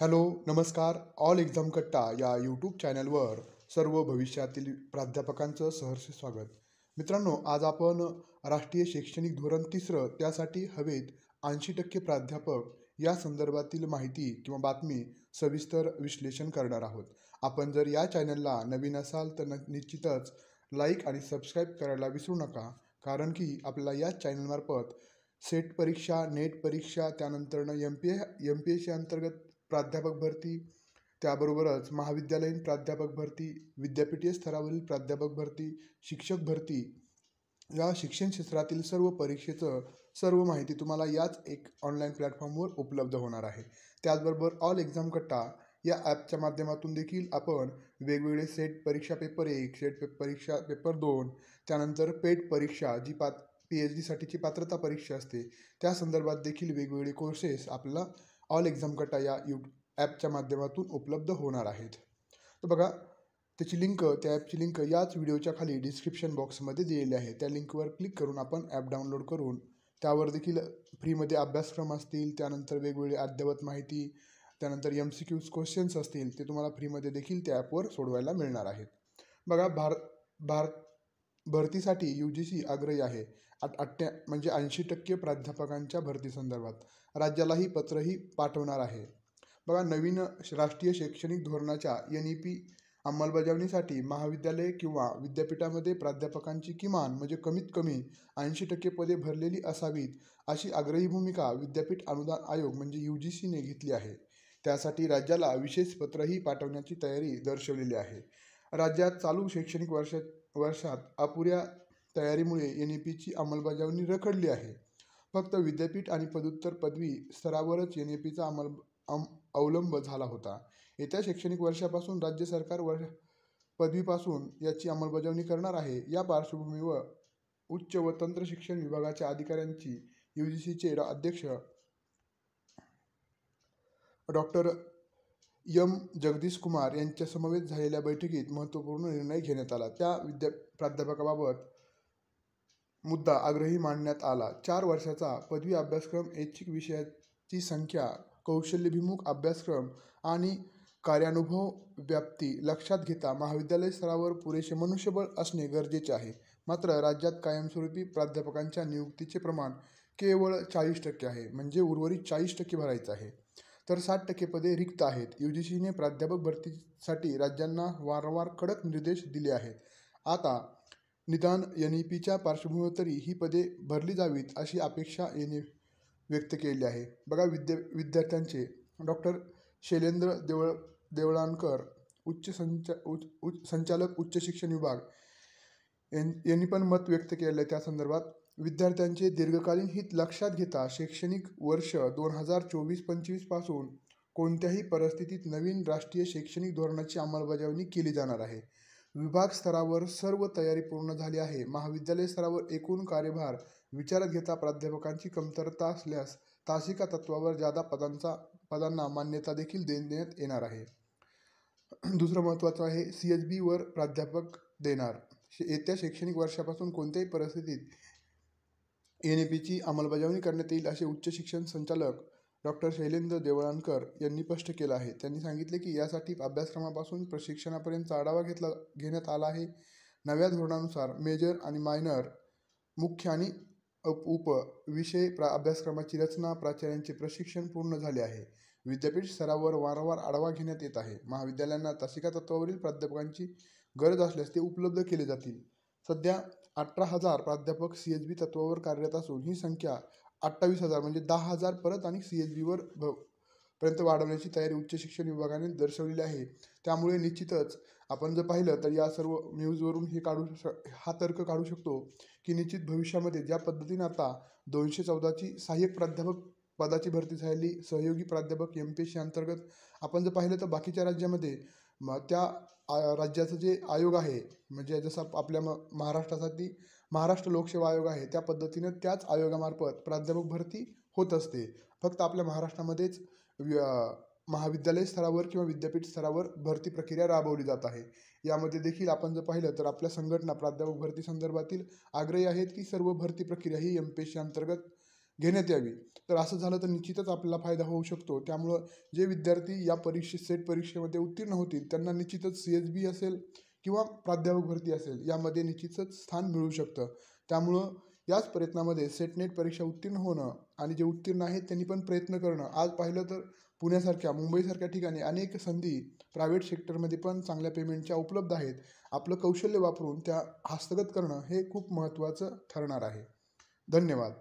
Hello, नमस्कार. All exam कट्टा या यूट्यूब चॅनलवर सर्व भविष्यातील प्राध्यापकांचं सहर्ष स्वागत. मित्रांनो, आज आपण राष्ट्रीय शैक्षणिक धोरण तिसरं त्यासाठी हवेत 80% प्राध्यापक या संदर्भातील माहिती किंवा बातमी सविस्तर विश्लेषण करणार आहोत. आपण जर या चॅनलला नवीन असाल तर निश्चितच लाईक आणि सबस्क्राईब करायला विसरू नका, कारण की आपल्याला या चॅनलमार्फत सेट परीक्षा, नेट परीक्षा, त्यानंतरनं MPSC अंतर्गत प्राध्यापक भरती, त्याबरोबरच महाविद्यालयीन प्राध्यापक भरती, विद्यापीठीय स्तरावरील प्राध्यापक भरती, शिक्षक भरती या शिक्षण क्षेत्रातील सर्व परीक्षेचं सर्व माहिती तुम्हाला याच एक ऑनलाईन प्लॅटफॉर्मवर उपलब्ध होणार आहे. त्याचबरोबर ऑल एक्झाम कट्टा या ॲपच्या माध्यमातून देखील आपण वेगवेगळे सेट परीक्षा पेपर 1, परीक्षा पेपर 2, त्यानंतर पेट परीक्षा जी PhDसाठीची पात्रता परीक्षा असते त्या संदर्भात देखील वेगवेगळे कोर्सेस आपल्याला ऑल एक्झाम कट्टा या ॲपच्या माध्यमातून उपलब्ध होणार आहेत. तर बघा, त्याची लिंक, त्या ॲपची लिंक याच व्हिडिओच्या खाली डिस्क्रिप्शन बॉक्समध्ये दिलेली आहे. त्या लिंकवर क्लिक करून आपण ॲप डाउनलोड करून त्यावर देखील फ्रीमध्ये अभ्यासक्रम असतील, त्यानंतर वेगवेगळी अद्ययावत माहिती, त्यानंतर MCQs क्वेश्चन्स असतील ते तुम्हाला फ्रीमध्ये देखील त्या ॲपवर सोडवायला मिळणार आहेत. बघा, भरतीसाठी UGC आग्रही आहे. म्हणजे 80% प्राध्यापकांच्या भरती संदर्भात राज्यालाही पत्रही पाठवणार आहे. बघा, नवीन राष्ट्रीय शैक्षणिक धोरणाच्या NEP अंमलबजावणीसाठी महाविद्यालय किंवा विद्यापीठामध्ये प्राध्यापकांची किमान म्हणजे कमीत कमी 80% पदे भरलेली असावीत अशी आग्रही भूमिका विद्यापीठ अनुदान आयोग म्हणजे UGCने घेतली आहे. त्यासाठी राज्याला विशेष पत्रही पाठवण्याची तयारी दर्शवलेली आहे. राज्यात चालू शैक्षणिक वर्षात अपुऱ्या तयारीमुळे NEPची अंमलबजावणी रखडली आहे. फक्त विद्यापीठ आणि पदव्युत्तर पदवी स्तरावरच NEPचा अवलंब झाला होता. येत्या शैक्षणिक वर्षापासून राज्य सरकार पदवीपासून याची अंमलबजावणी करणार आहे. या पार्श्वभूमीवर उच्च व तंत्र शिक्षण विभागाच्या अधिकाऱ्यांची UGCचे अध्यक्ष डॉक्टर जगदीश कुमार यांच्या समवेत झालेल्या बैठकीत महत्त्वपूर्ण निर्णय घेण्यात आला. त्या प्राध्यापकाबाबत मुद्दा आग्रही मांडण्यात आला. 4 वर्षाचा पदवी अभ्यासक्रम, ऐच्छिक विषयाची संख्या, कौशल्याभिमुख अभ्यासक्रम आणि कार्यानुभव व्याप्ती लक्षात घेता महाविद्यालय स्तरावर पुरेसे मनुष्यबळ असणे गरजेचे आहे. मात्र राज्यात कायमस्वरूपी प्राध्यापकांच्या नियुक्तीचे प्रमाण केवळ 40% आहे. म्हणजे उर्वरित 40% भरायचं आहे. तर 60% पदे रिक्त आहेत. UGCने प्राध्यापक भरतीसाठी राज्यांना वारंवार कडक निर्देश दिले आहेत. आता निदान NEPच्या पार्श्वभूमीवर तरी ही पदे भरली जावीत अशी अपेक्षा व्यक्त केली आहे. बघा, विद्यार्थ्यांचे डॉक्टर शैलेंद्र देवळानकर, संचालक उच्च शिक्षण विभाग यांनी पण मत व्यक्त केले आहे. त्या संदर्भात विद्यार्थ्यांचे दीर्घकालीन हित लक्षात घेता शैक्षणिक वर्ष 2024-25 पासून कोणत्याही परिस्थितीत नवीन राष्ट्रीय शैक्षणिक धोरणाची अंमलबजावणी केली जाणार आहे. विभाग स्तरावर सर्व तयारी पूर्ण झाली आहे. महाविद्यालय स्तरावर एकूण कार्यभार विचारात घेता प्राध्यापकांची कमतरता असल्यास तासिका तत्वावर जादा पदांना मान्यता देखील देण्यात येणार आहे. दुसरं महत्त्वाचं आहे, CHB वर प्राध्यापक देणार. येत्या शैक्षणिक वर्षापासून कोणत्याही परिस्थितीत NEPची अंमलबजावणी करण्यात येईल असे उच्च शिक्षण संचालक डॉक्टर शैलेंद्र देवळानकर यांनी स्पष्ट केलं आहे. त्यांनी सांगितले की यासाठी अभ्यासक्रमापासून प्रशिक्षणापर्यंतचा आढावा घेण्यात आला आहे. नव्या धोरणानुसार मेजर आणि मायनर, मुख्य आणि उप विषय अभ्यासक्रमाची रचना, प्राचार्यांचे प्रशिक्षण पूर्ण झाले आहे. विद्यापीठ स्तरावर वारंवार आढावा घेण्यात येत आहे. महाविद्यालयांना तासिका तत्वावरील प्राध्यापकांची गरज असल्यास ते उपलब्ध केले जातील. सध्या 18,000 प्राध्यापक CHB तत्वावर कार्यरत असून ही संख्या 28,000 म्हणजे 10,000 परत आणि CHB पर्यंत वाढवण्याची तयारी उच्च शिक्षण विभागाने दर्शवलेली आहे. त्यामुळे निश्चितच आपण जर पाहिलं तर या सर्व न्यूजवरून हा तर्क काढू शकतो की निश्चित भविष्यामध्ये ज्या पद्धतीने आता 214ची सहाय्यक प्राध्यापक पदाची भरती झालेली, सहयोगी प्राध्यापक MPSC अंतर्गत आपण जर पाहिलं तर बाकीच्या राज्यामध्ये त्या राज्याचं जे आयोग आहे, म्हणजे जसं आपल्या महाराष्ट्रासाठी महाराष्ट्र लोकसेवा आयोग आहे, त्या पद्धतीनं त्याच आयोगामार्फत प्राध्यापक भरती होत असते. फक्त आपल्या महाराष्ट्रामध्येच महाविद्यालय स्तरावर किंवा विद्यापीठ स्तरावर भरती प्रक्रिया राबवली जात आहे. यामध्ये देखील आपण जर पाहिलं तर आपल्या संघटना प्राध्यापक भरती संदर्भातील आग्रही आहेत की सर्व भरती प्रक्रिया ही MPSC अंतर्गत घेण्यात यावी. तर असं झालं तर निश्चितच आपल्याला फायदा होऊ शकतो. त्यामुळं जे विद्यार्थी या सेट परीक्षेमध्ये उत्तीर्ण होतील त्यांना निश्चितच CSB असेल किंवा प्राध्यापक भरती असेल यामध्ये निश्चितच स्थान मिळू शकतं. त्यामुळं याच प्रयत्नामध्ये सेट नेट परीक्षा उत्तीर्ण होणं आणि जे उत्तीर्ण आहेत त्यांनी पण प्रयत्न करणं. आज पाहिलं तर पुण्यासारख्या मुंबईसारख्या ठिकाणी अनेक संधी प्रायव्हेट सेक्टरमध्ये पण चांगल्या पेमेंटच्या उपलब्ध आहेत. आपलं कौशल्य वापरून त्या हस्तगत करणं हे खूप महत्त्वाचं ठरणार आहे. धन्यवाद.